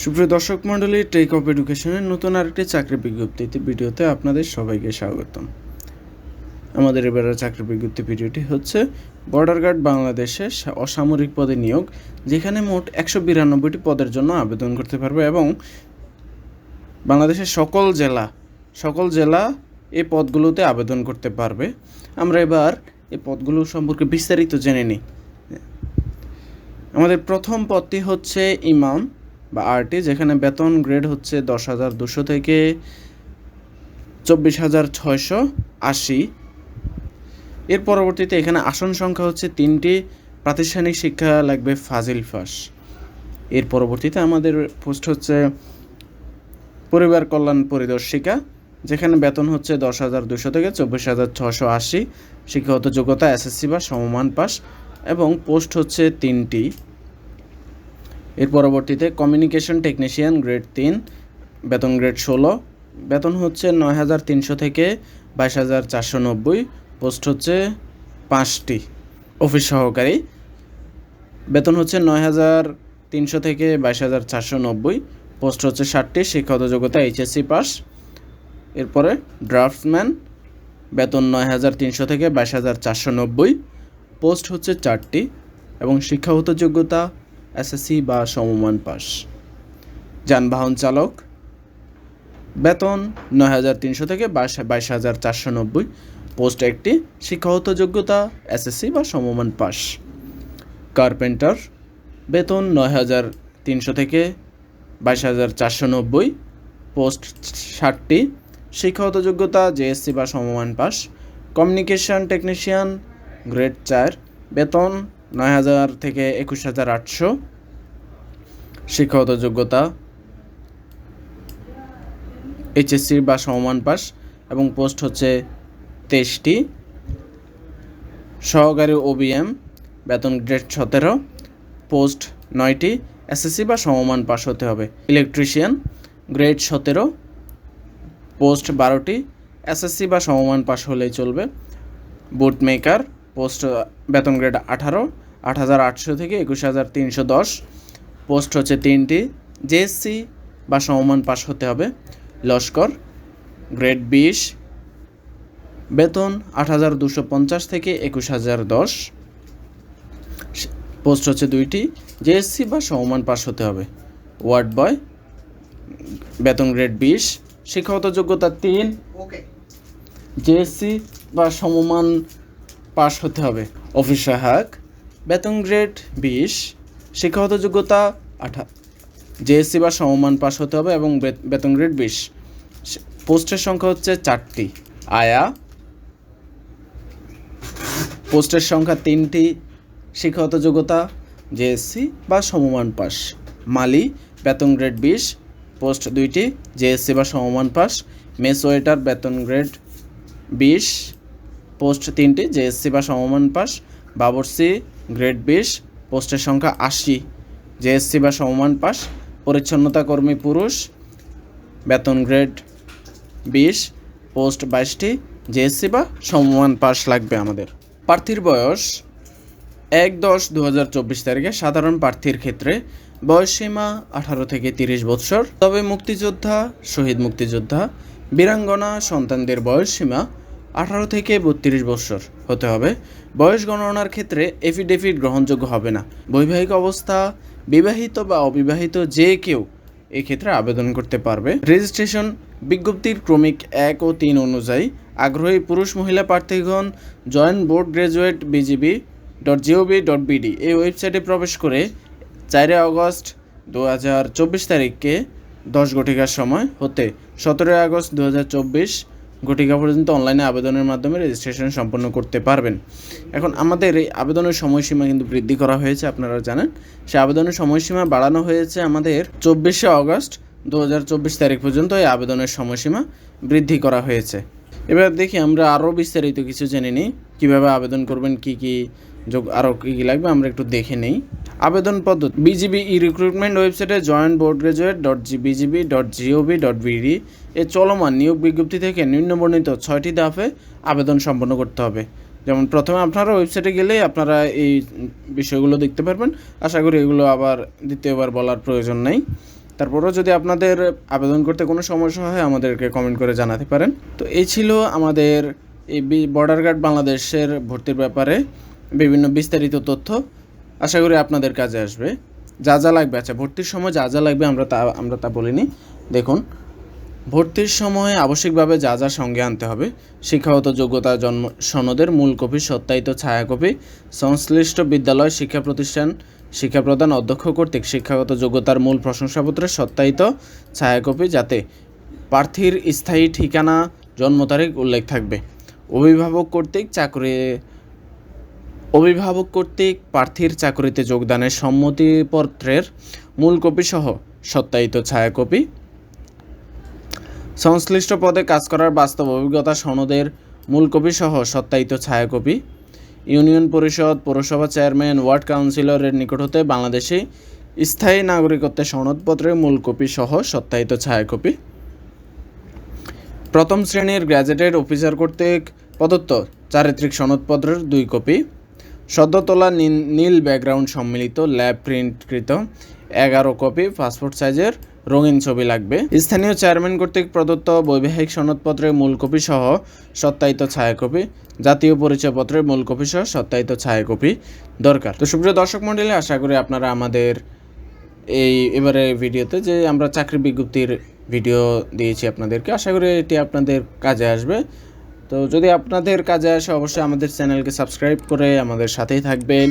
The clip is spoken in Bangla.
সুপ্রিয় দর্শক মণ্ডলী, টেক অফ এডুকেশনের নতুন আরেকটি চাকরি বিজ্ঞপ্তি ভিডিওতে আপনাদের সবাইকে স্বাগতম। আমাদের এবারের চাকরি বিজ্ঞপ্তি ভিডিওটি হচ্ছে বর্ডার গার্ড বাংলাদেশে অসামরিক পদে নিয়োগ, যেখানে মোট 192টি পদের জন্য আবেদন করতে পারবে এবং বাংলাদেশের সকল জেলা এই পদগুলোতে আবেদন করতে পারবে। আমরা এবার এই পদগুলো সম্পর্কে বিস্তারিত জেনে নিই। আমাদের প্রথম পদটি হচ্ছে ইমাম বা আরটি, যেখানে বেতন গ্রেড হচ্ছে 10,200 থেকে 24,680। এর পরবর্তীতে এখানে আসন সংখ্যা হচ্ছে 3টি, প্রাতিষ্ঠানিক শিক্ষা লাগবে ফাজিল পাস। এর পরবর্তীতে আমাদের পোস্ট হচ্ছে পরিবার কল্যাণ পরিদর্শিকা, যেখানে বেতন হচ্ছে 10,200 থেকে 24,680, শিক্ষাগত যোগ্যতা এসএসসি বা সমমান পাস এবং পোস্ট হচ্ছে 3টি। এর পরবর্তীতে কমিউনিকেশন টেকনিশিয়ান গ্রেড 3, বেতন গ্রেড 16, বেতন হচ্ছে 9,300 থেকে 22,490, পোস্ট হচ্ছে 5টি। অফিস সহকারী, বেতন হচ্ছে 9,300 থেকে 22,490, পোস্ট হচ্ছে 7টি, শিক্ষাগত যোগ্যতা এইচএসসি পাস। এরপরে ড্রাফটসম্যান, বেতন 9,300 থেকে 22,490, পোস্ট হচ্ছে 4টি এবং শিক্ষাগত যোগ্যতা এসএসসি বা সমমান পাস। যানবাহন চালক, বেতন 9,300 থেকে 22,490, পোস্ট 1টি, শিক্ষাগত যোগ্যতা এসএসসি বা সমমান পাস। কার্পেন্টার, বেতন 9,300 থেকে 22,490, পোস্ট 60টি, শিক্ষাগত যোগ্যতা জেএসসি বা সমমান পাস। কমিউনিকেশন টেকনিশিয়ান গ্রেড 4, বেতন 9,000 থেকে 21,800, শিক্ষাগত যোগ্যতা এইচএসসি বা সমমান পাস এবং পোস্ট হচ্ছে 23টি। সহকারী ওবিএম, বেতন গ্রেড 17, পোস্ট 9টি, এসএসসি বা সমমান পাস হতে হবে। ইলেকট্রিশিয়ান গ্রেড 17, পোস্ট 12টি, এসএসসি বা সমমান পাস হলেই চলবে। বুট মেকার, পোস্ট বেতন গ্রেড 18, 8,800 থেকে 21,310, পোস্ট হচ্ছে 3টি, জেএসসি বা সমমান পাস হতে হবে। লস্কর গ্রেড 20, বেতন 8,250 থেকে 21,010, পোস্ট হচ্ছে 2টি, জেএসসি বা সমমান পাস হতে হবে। ওয়ার্ড বয়, বেতন গ্রেড 20, শিক্ষাগত যোগ্যতা 3, জেএসসি বা সমমান পাস হতে হবে। অফিস সহায়ক, বেতন গ্রেড 20, শিক্ষাগত যোগ্যতা 18, জেএসসি বা সমমান পাস হতে হবে এবং বেতন গ্রেড 20, পোস্টের সংখ্যা হচ্ছে 4টি। আয়া, পোস্টের সংখ্যা 3টি, শিক্ষাগত যোগ্যতা জেএসসি বা সমমান পাস। মালি, বেতন গ্রেড 20, পোস্ট 2টি, জেএসসি বা সমমান পাস। মেস ওয়েটার, বেতন গ্রেড 20, পোস্ট 3টি, জেএসসি বা সমমান পাস। বাবরসি গ্রেড 20, পোস্টের সংখ্যা 80, জেএসসি বা সমমান পাস। পরিচ্ছন্নতা কর্মী পুরুষ, বেতন গ্রেড 20, পোস্ট 22টি, জেএসসি বা সমমান পাস লাগবে আমাদের। প্রার্থীর বয়স 1/10/2024 তারিখে সাধারণ প্রার্থীর ক্ষেত্রে বয়সসীমা 18 থেকে 30 বছর, তবে মুক্তিযোদ্ধা, শহীদ মুক্তিযোদ্ধা, বীরাঙ্গনা সন্তানদের বয়সসীমা 18 থেকে 32 বছর হতে হবে। বয়স গণনার ক্ষেত্রে এফিডেভিট গ্রহণযোগ্য হবে না। বৈবাহিক অবস্থা, বিবাহিত বা অবিবাহিত যে কেউ এক্ষেত্রে আবেদন করতে পারবে। রেজিস্ট্রেশন বিজ্ঞপ্তির ক্রমিক 1 ও 3 অনুযায়ী আগ্রহী পুরুষ মহিলা প্রার্থীগণ জয়েন্ট বোর্ড গ্র্যাজুয়েট bgb.gov.bd এই ওয়েবসাইটে প্রবেশ করে 4 আগস্ট 2024 তারিখকে 10 ঘটিকার সময় হতে 17 আগস্ট 2024 ঘটিকা পর্যন্ত অনলাইনে আবেদনের মাধ্যমে রেজিস্ট্রেশন সম্পন্ন করতে পারবেন। এখন আমাদের এই আবেদনের সময়সীমা কিন্তু বৃদ্ধি করা হয়েছে, আপনারা জানেন। সে আবেদনের সময়সীমা বাড়ানো হয়েছে আমাদের 24 আগস্ট 2024 তারিখ পর্যন্ত এই আবেদনের সময়সীমা বৃদ্ধি করা হয়েছে। এবার দেখি আমরা আরও বিস্তারিত কিছু জেনে নিই, কীভাবে আবেদন করবেন, আরও কী কী লাগবে আমরা একটু দেখে নেই। আবেদন পদ্ধতি, বিজিবি ই রিক্রুটমেন্ট ওয়েবসাইটে জয়েন্ট বোর্ড গ্র্যাজুয়েট bgb.gov.bd এ চলমান নিয়োগ বিজ্ঞপ্তি থেকে নিম্নবর্ণিত 6টি ধাপে আবেদন সম্পন্ন করতে হবে। যেমন প্রথমে আপনারা ওয়েবসাইটে গেলেই আপনারা এই বিষয়গুলো দেখতে পারবেন। আশা করি এগুলো আবার দ্বিতীয়বার বলার প্রয়োজন নেই। তারপরেও যদি আপনাদের আবেদন করতে কোনো সমস্যা হয় আমাদেরকে কমেন্ট করে জানাতে পারেন। তো এই ছিল আমাদের এই বর্ডার গার্ড বাংলাদেশের ভর্তির ব্যাপারে বিভিন্ন বিস্তারিত তথ্য। আশা করি আপনাদের কাজে আসবে। যা যা লাগবে, আচ্ছা ভর্তির সময় যা যা লাগবে আমরা তা বলিনি। দেখুন, ভর্তির সময় আবশ্যিকভাবে যা যা সঙ্গে আনতে হবে: শিক্ষাগত যোগ্যতা জন্ম সনদের মূল কপি, সত্যায়িত ছায়াকপি, সংশ্লিষ্ট বিদ্যালয় শিক্ষা প্রতিষ্ঠান শিক্ষা প্রদান অধ্যক্ষ কর্তৃক শিক্ষাগত যোগ্যতার মূল প্রশংসাপত্রের সত্যায়িত ছায়াকপি, যাতে প্রার্থীর স্থায়ী ঠিকানা, জন্ম তারিখ উল্লেখ থাকবে। অভিভাবক কর্তৃক প্রার্থীর চাকরিতে যোগদানের সম্মতিপত্রের মূল কপি সহ সত্যায়িত ছায়াকপি, সংশ্লিষ্ট পদে কাজ করার বাস্তব অভিজ্ঞতা সনদের মূল কপি সহ সত্যায়িত ছায়াকপি, ইউনিয়ন পরিষদ, পৌরসভা চেয়ারম্যান, ওয়ার্ড কাউন্সিলরের নিকট হতে বাংলাদেশে স্থায়ী নাগরিকত্বের সনদপত্রের মূল কপি সহ সত্যায়িত ছায়াকপি, প্রথম শ্রেণীর গ্র্যাজুয়েটেড অফিসার কর্তৃক প্রদত্ত চারিত্রিক সনদপত্রের 2 কপি, সদ্য তোলা নীল ব্যাকগ্রাউন্ড সম্মিলিত ল্যাব প্রিন্টকৃত 11 কপি পাসপোর্ট সাইজের রঙিন ছবি লাগবে। স্থানীয় চেয়ারম্যান কর্তৃক প্রদত্ত বৈবাহিক সনদপত্রের মূল কপি সহ সত্যায়িত ছায়াকপি, জাতীয় পরিচয়পত্রের মূল কপি সহ সত্যায়িত ছায়াকপি দরকার। তো সুপ্রিয় দর্শক মণ্ডলী, আশা করি আপনারা আমাদের এবারে ভিডিওতে যে আমরা চাকরি বিজ্ঞপ্তির ভিডিও দিয়েছি আপনাদেরকে, আশা করি এটি আপনাদের কাজে আসবে। তো যদি আপনাদের কাজে আসে অবশ্যই আমাদের চ্যানেলকে সাবস্ক্রাইব করে আমাদের সাথেই থাকবেন।